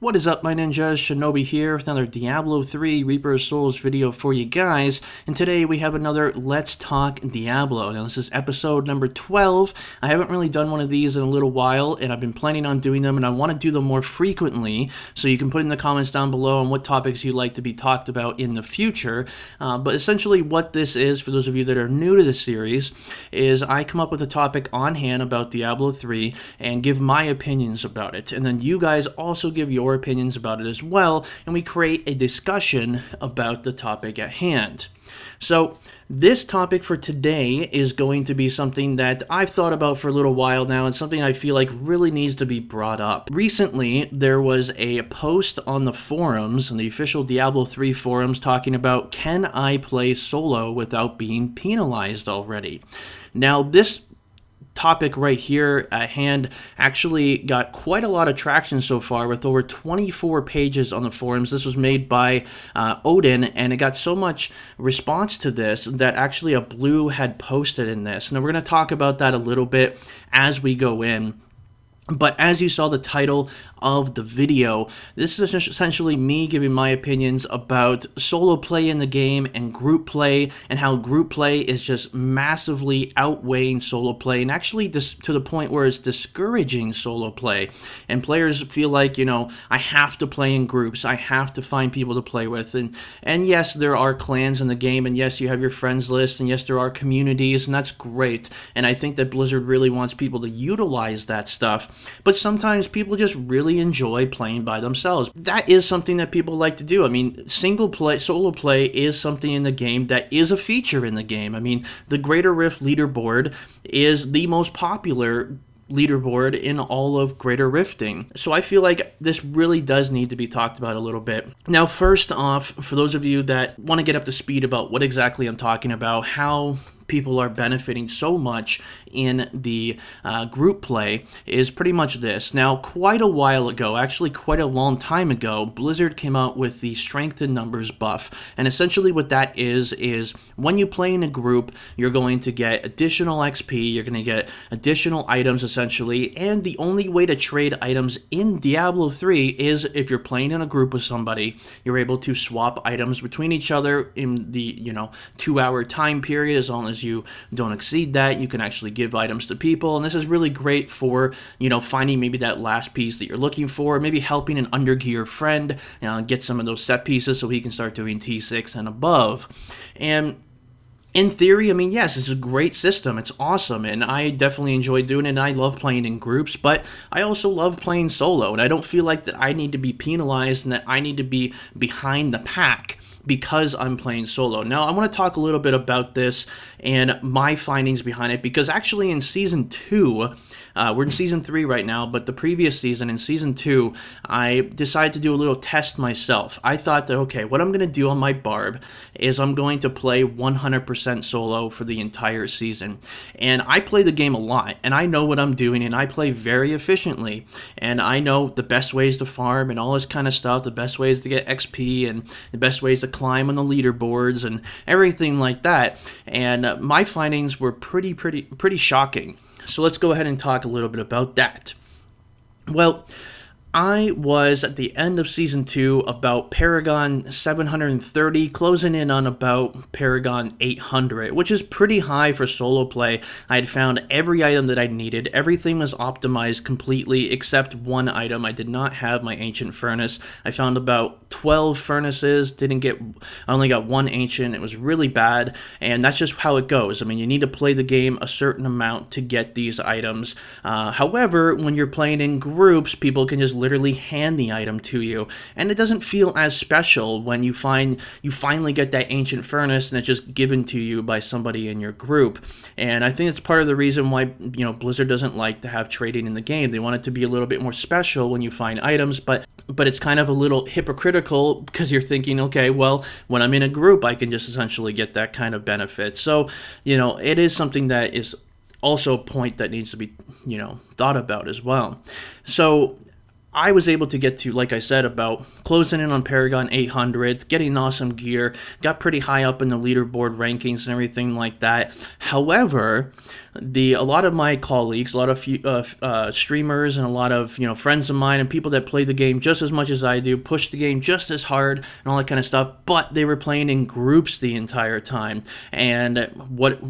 What is up, my ninjas? Shinobi here with another Diablo 3 Reaper of Souls video for you guys, and today we have another Let's Talk Diablo. Now this is episode number 12. I haven't really done one of these in a little while, and I've been planning on doing them, and I want to do them more frequently, so you can put in the comments down below on what topics you'd like to be talked about in the future. But essentially what this is, for those of you that are new to the series, is I come up with a topic on hand about Diablo 3 and give my opinions about it, and then you guys also give your opinions about it as well, and we create a discussion about the topic at hand. So this topic for today is going to be something that I've thought about for a little while now, and something I feel like really needs to be brought up. Recently, there was a post on the forums, on the official Diablo 3 forums, talking about, can I play solo without being penalized already? Now, this topic right here at hand actually got quite a lot of traction so far, with over 24 pages on the forums. This was made by Odin, and it got so much response to this that actually a blue had posted in this. Now we're going to talk about that a little bit as we go in. But as you saw the title of the video, this is essentially me giving my opinions about solo play in the game and group play, and how group play is just massively outweighing solo play, and actually to the point where it's discouraging solo play. And players feel like, you know, I have to play in groups, I have to find people to play with. And yes, there are clans in the game, and yes, you have your friends list, and yes, there are communities, and that's great. And I think that Blizzard really wants people to utilize that stuff. But sometimes people just really enjoy playing by themselves. That is something that people like to do. I mean, solo play is something in the game that is a feature in the game. I mean, the Greater Rift leaderboard is the most popular leaderboard in all of Greater Rifting. So I feel like this really does need to be talked about a little bit. Now, first off, for those of you that want to get up to speed about what exactly I'm talking about, how people are benefiting so much in the group play, is pretty much this. Now, quite a while ago, actually quite a long time ago, Blizzard came out with the strength in numbers buff, and essentially what that is when you play in a group, you're going to get additional XP, you're going to get additional items essentially, and the only way to trade items in Diablo 3 is if you're playing in a group with somebody. You're able to swap items between each other in the 2-hour time period. As long as you don't exceed that, you can actually give items to people, and this is really great for finding maybe that last piece that you're looking for, maybe helping an undergear friend get some of those set pieces so he can start doing T6 and above. And in theory, I mean, yes, it's a great system. It's awesome, and I definitely enjoy doing it, and I love playing in groups, but I also love playing solo, and I don't feel like that I need to be penalized and that I need to be behind the pack because I'm playing solo. Now, I want to talk a little bit about this and my findings behind it, because actually in Season 2, we're in Season 3 right now, but the previous season, in Season 2, I decided to do a little test myself. I thought that, okay, what I'm going to do on my Barb is I'm going to play 100% solo for the entire season. And I play the game a lot, and I know what I'm doing, and I play very efficiently. And I know the best ways to farm and all this kind of stuff, the best ways to get XP, and the best ways to climb on the leaderboards, and everything like that. And my findings were pretty shocking. So let's go ahead and talk a little bit about that. Well, I was at the end of Season 2 about Paragon 730, closing in on about Paragon 800, which is pretty high for solo play. I had found every item that I needed. Everything was optimized completely except one item. I did not have my Ancient Furnace. I found about 12 furnaces, I only got one Ancient. It was really bad, and that's just how it goes. I mean, you need to play the game a certain amount to get these items. However, when you're playing in groups, people can just literally hand the item to you, and it doesn't feel as special when you finally get that Ancient Furnace and it's just given to you by somebody in your group. And I think it's part of the reason why Blizzard doesn't like to have trading in the game. They want it to be a little bit more special when you find items, but it's kind of a little hypocritical, because you're thinking, okay, well, when I'm in a group, I can just essentially get that kind of benefit. So it is something that is also a point that needs to be thought about as well. So I was able to get to, like I said, about closing in on Paragon 800, getting awesome gear, got pretty high up in the leaderboard rankings and everything like that. However, a lot of my colleagues, a lot of streamers, and a lot of friends of mine and people that play the game just as much as I do, push the game just as hard and all that kind of stuff, but they were playing in groups the entire time. And what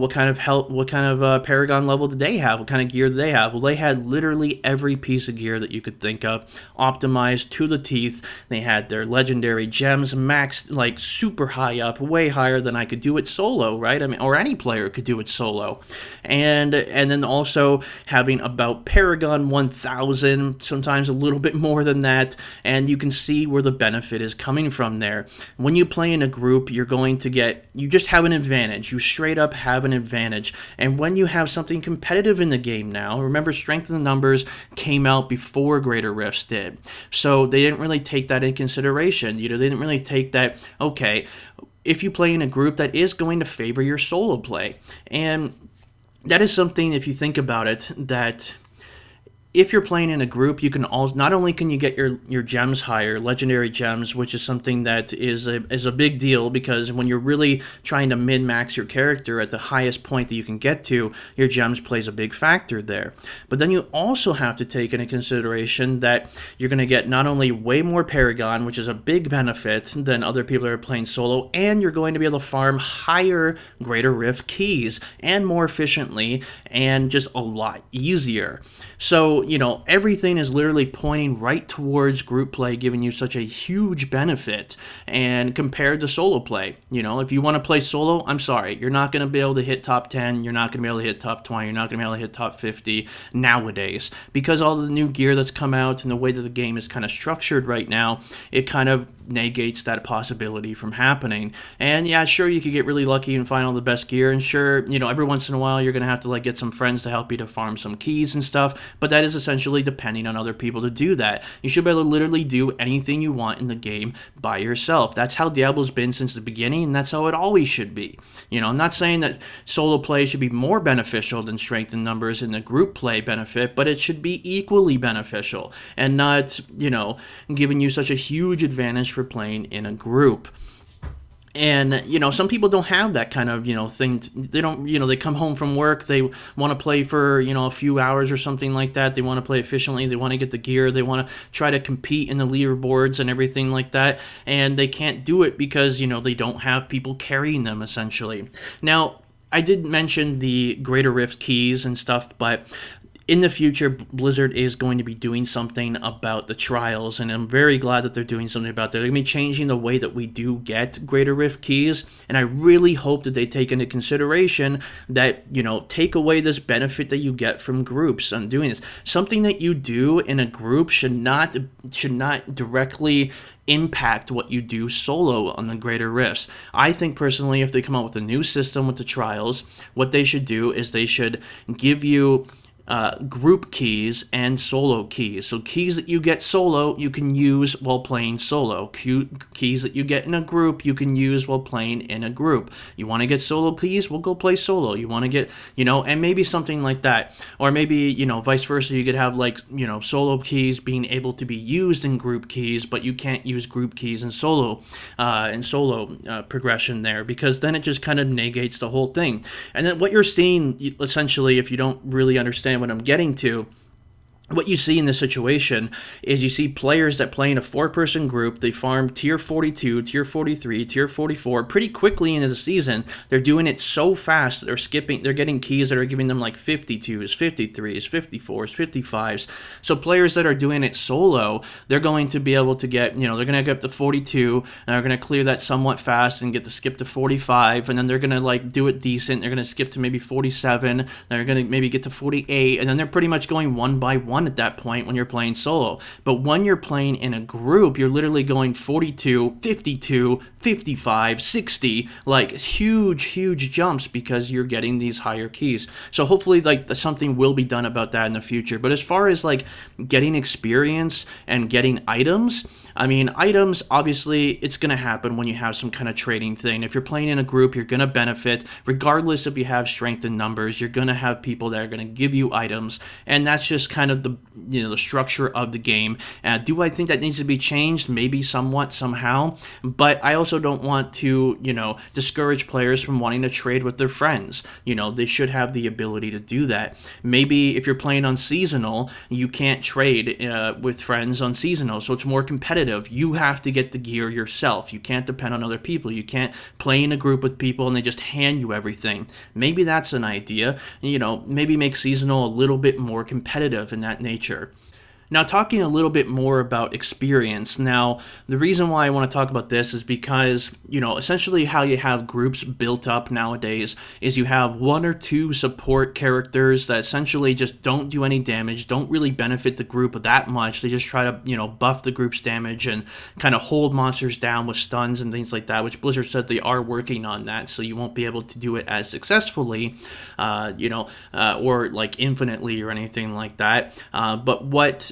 kind of Paragon level did they have? What kind of gear did they have? Well, they had literally every piece of gear that you could think of, optimized to the teeth. They had their legendary gems maxed like super high up, way higher than I could do it solo, right? I mean, or any player could do it solo. And then also having about Paragon 1000, sometimes a little bit more than that, and you can see where the benefit is coming from there. When you play in a group, you just have an advantage. You straight up have an advantage. And when you have something competitive in the game now, remember, Strength in the Numbers came out before Greater Rifts did. So they didn't really take that in consideration. They didn't really take that, okay, if you play in a group, that is going to favor your solo play. And that is something, if you think about it, that if you're playing in a group, you can also, not only can you get your gems higher, legendary gems, which is something that is a big deal, because when you're really trying to min-max your character at the highest point that you can get to, your gems plays a big factor there. But then you also have to take into consideration that you're going to get not only way more Paragon, which is a big benefit than other people that are playing solo, and you're going to be able to farm higher Greater Rift keys and more efficiently and just a lot easier. So, everything is literally pointing right towards group play, giving you such a huge benefit, and compared to solo play. If you want to play solo, I'm sorry, you're not going to be able to hit top 10, you're not going to be able to hit top 20, you're not going to be able to hit top 50 nowadays, because all the new gear that's come out and the way that the game is kind of structured right now, it kind of negates that possibility from happening. And yeah, sure, you could get really lucky and find all the best gear, and sure, every once in a while you're going to have to get some friends to help you to farm some keys and stuff, but that is essentially depending on other people to do that. You should be able to literally do anything you want in the game by yourself. That's how Diablo's been since the beginning, and that's how it always should be. I'm not saying that solo play should be more beneficial than Strength in Numbers and the group play benefit, but it should be equally beneficial, and not, giving you such a huge advantage for playing in a group. And, some people don't have that kind of, thing. They don't, they come home from work, they want to play for, a few hours or something like that. They want to play efficiently. They want to get the gear. They want to try to compete in the leaderboards and everything like that. And they can't do it because, they don't have people carrying them, essentially. Now, I did mention the Greater Rift keys and stuff, but in the future, Blizzard is going to be doing something about the trials, and I'm very glad that they're doing something about that. They're going to be changing the way that we do get Greater Rift keys, and I really hope that they take into consideration that, take away this benefit that you get from groups on doing this. Something that you do in a group should not directly impact what you do solo on the Greater Rifts. I think personally, if they come out with a new system with the trials, what they should do is they should give you group keys and solo keys. So keys that you get solo, you can use while playing solo. Keys that you get in a group, you can use while playing in a group. You want to get solo keys? Well, go play solo. You want to get, and maybe something like that. Or maybe, vice versa, you could have solo keys being able to be used in group keys, but you can't use group keys in solo progression there, because then it just kind of negates the whole thing. And then what you're seeing, essentially, if you don't really understand what I'm getting to, what you see in this situation is you see players that play in a 4-person group. They farm tier 42, tier 43, tier 44 pretty quickly into the season. They're doing it so fast that they're getting keys that are giving them 52s, 53s, 54s, 55s. So players that are doing it solo, they're going to be able to get, they're going to get up to 42, and they're going to clear that somewhat fast and get to skip to 45, and then they're going to do it decent. They're going to skip to maybe 47, they're going to maybe get to 48, and then they're pretty much going one by one at that point when you're playing solo. But when you're playing in a group, you're literally going 42, 52, 55, 60, like huge jumps because you're getting these higher keys. So hopefully like something will be done about that in the future. But as far as like getting experience and getting items, I mean, items, obviously, it's going to happen when you have some kind of trading thing. If you're playing in a group, you're going to benefit. Regardless if you have strength in numbers, you're going to have people that are going to give you items. And that's just kind of the, the structure of the game. Do I think that needs to be changed? Maybe somewhat, somehow. But I also don't want to, discourage players from wanting to trade with their friends. They should have the ability to do that. Maybe if you're playing on seasonal, you can't trade with friends on seasonal. So it's more competitive. You have to get the gear yourself. You can't depend on other people. You can't play in a group with people and they just hand you everything. Maybe that's an idea. Maybe make seasonal a little bit more competitive in that nature. Now, talking a little bit more about experience. Now, the reason why I want to talk about this is because, essentially how you have groups built up nowadays is you have one or two support characters that essentially just don't do any damage, don't really benefit the group that much. They just try to, buff the group's damage and kind of hold monsters down with stuns and things like that, which Blizzard said they are working on that, so you won't be able to do it as successfully, or like infinitely or anything like that. But what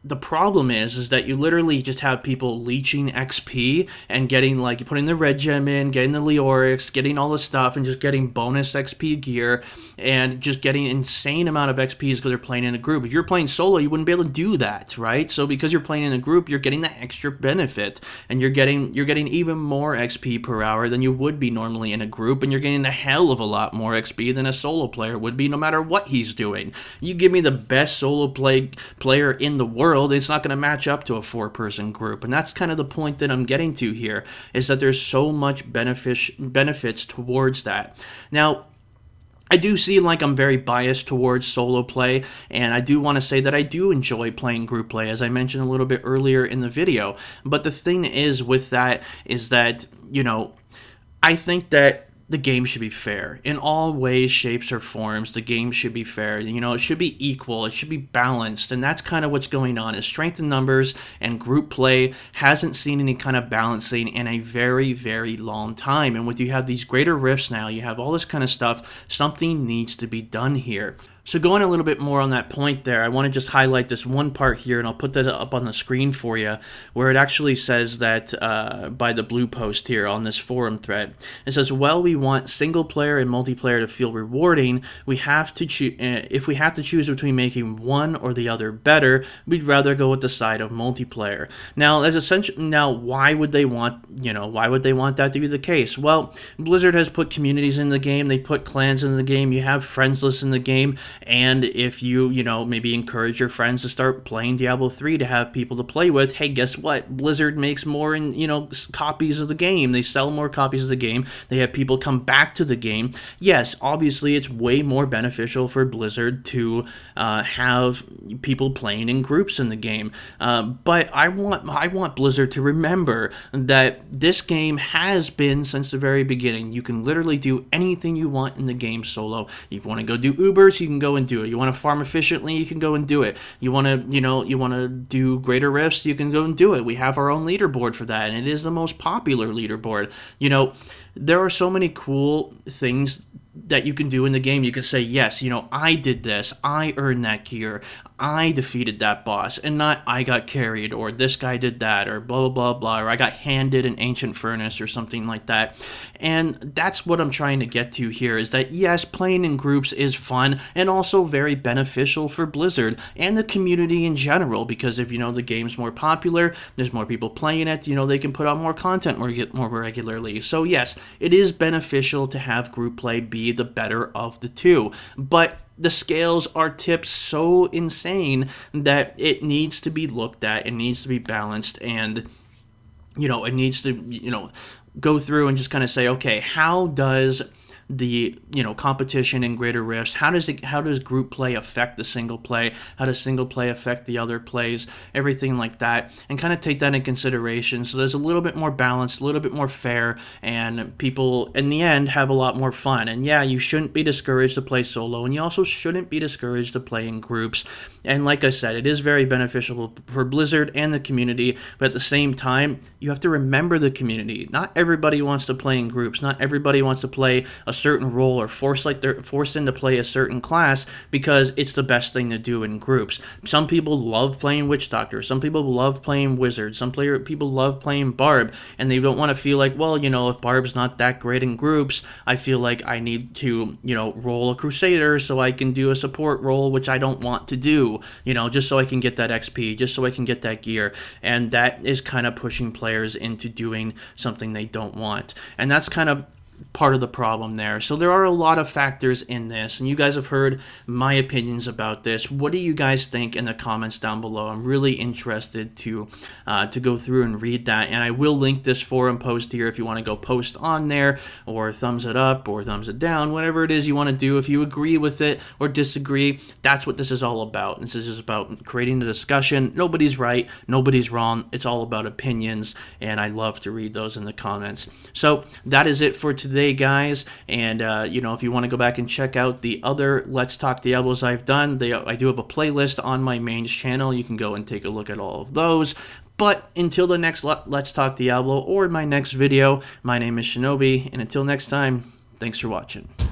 the problem is that you literally just have people leeching XP and getting, like, you put in the red gem in, getting the Leorix, getting all the stuff, and just getting bonus XP gear, and just getting insane amount of XPs because they're playing in a group. If you're playing solo, you wouldn't be able to do that, right? So because you're playing in a group, you're getting that extra benefit, and you're getting even more XP per hour than you would be normally in a group, and you're getting a hell of a lot more XP than a solo player would be, no matter what he's doing. You give me the best solo player in the world, it's not going to match up to a 4-person group. And that's kind of the point that I'm getting to here, is that there's so much benefits towards that. Now, I do seem like I'm very biased towards solo play, and I do want to say that I do enjoy playing group play, as I mentioned a little bit earlier in the video. But the thing is with that is that, I think that the game should be fair. In all ways, shapes, or forms, the game should be fair. It should be equal. It should be balanced. And that's kind of what's going on, is strength in numbers and group play hasn't seen any kind of balancing in a very, very long time. And when you have these greater rifts now, you have all this kind of stuff, something needs to be done here. So going a little bit more on that point there, I want to just highlight this one part here, and I'll put that up on the screen for you, where it actually says that, by the blue post here on this forum thread, it says, well, we want single player and multiplayer to feel rewarding. We have to if we have to choose between making one or the other better, we'd rather go with the side of multiplayer. Now, as essential, why would they want that to be the case? Well, Blizzard has put communities in the game, they put clans in the game, you have friends lists in the game. And if you, maybe encourage your friends to start playing Diablo 3 to have people to play with, hey, guess what? Blizzard makes more, copies of the game. They sell more copies of the game. They have people come back to the game. Yes, obviously, it's way more beneficial for Blizzard to have people playing in groups in the game. But I want Blizzard to remember that this game has been, since the very beginning, you can literally do anything you want in the game solo. If you want to go do Ubers, you can go and do it. You want to farm efficiently, you can go and do it. You want to do greater rifts, you can go and do it. We have our own leaderboard for that, and it is the most popular leaderboard. There are so many cool things that you can do in the game. You can say, yes, I did this, I earned that gear, I defeated that boss, and not I got carried, or this guy did that, or blah, blah, blah, blah, or I got handed an ancient furnace, or something like that. And that's what I'm trying to get to here, is that, yes, playing in groups is fun, and also very beneficial for Blizzard, and the community in general, because if, the game's more popular, there's more people playing it, they can put out more content more regularly. So yes, it is beneficial to have group play be the better of the two, but the scales are tipped so insane that it needs to be looked at, it needs to be balanced, and it needs to go through and just kind of say, okay, how does the competition in greater rifts. How does group play affect the single play? How does single play affect the other plays? Everything like that, and kind of take that in consideration. So there's a little bit more balanced, a little bit more fair, and people in the end have a lot more fun. And yeah, you shouldn't be discouraged to play solo, and you also shouldn't be discouraged to play in groups. And like I said, it is very beneficial for Blizzard and the community, but at the same time, you have to remember the community. Not everybody wants to play in groups. Not everybody wants to play a certain role or forced into play a certain class because it's the best thing to do in groups. Some people love playing Witch Doctor. Some people love playing Wizard. Some people love playing Barb, and they don't want to feel like, well, if Barb's not that great in groups, I feel like I need to, roll a Crusader so I can do a support role, which I don't want to do, just so I can get that XP, just so I can get that gear. And that is kind of pushing players into doing something they don't want. And that's kind of part of the problem there. So there are a lot of factors in this, and you guys have heard my opinions about this. What do you guys think in the comments down below? I'm really interested to go through and read that, and I will link this forum post here if you want to go post on there, or thumbs it up or thumbs it down, whatever it is you want to do. If you agree with it or disagree, that's what this is all about. This is just about creating the discussion. Nobody's right, nobody's wrong. It's all about opinions, and I love to read those in the comments. So that is it for today, guys. And if you want to go back and check out the other Let's Talk Diablos I've done, I do have a playlist on my main channel. You can go and take a look at all of those. But until the next Let's Talk Diablo or my next video, my name is Shinobi, and until next time, thanks for watching.